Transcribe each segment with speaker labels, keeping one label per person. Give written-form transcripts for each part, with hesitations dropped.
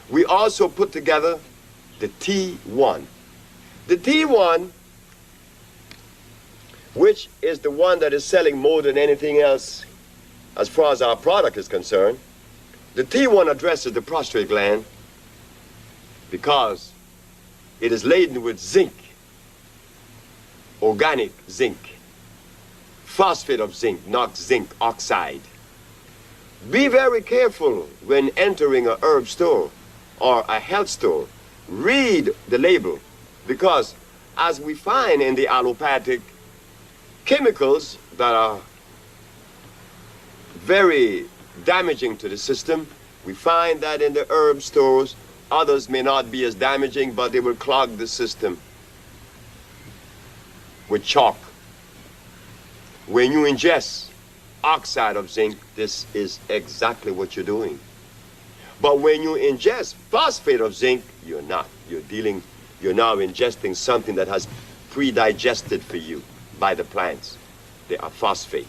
Speaker 1: We also put together the T1. The T1, which is the one that is selling more than anything else as far as our product is concerned, the T1 addresses the prostate gland because it is laden with zinc, organic zinc, phosphate of zinc, not zinc oxide. Be very careful when entering a herb store or a health store. Read the label, because as we find in the allopathic chemicals that are very damaging to the system, we find that in the herb stores, others may not be as damaging, but they will clog the system with chalk. When you ingest oxide of zinc, this is exactly what you're doing. But when you ingest phosphate of zinc, you're not. You're now ingesting something that has pre-digested for you by the plants. They are phosphate.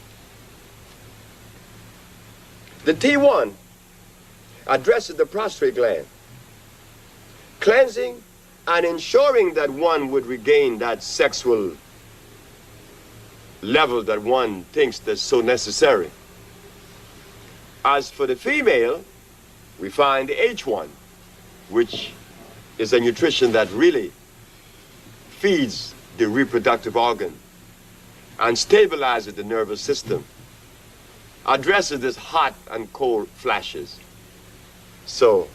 Speaker 1: The T1 addresses the prostate gland, cleansing and ensuring that one would regain that sexual level that one thinks that's so necessary. As for the female, we find the H1, which is a nutrition that really feeds the reproductive organ and stabilizes the nervous system, addresses this hot and cold flashes. So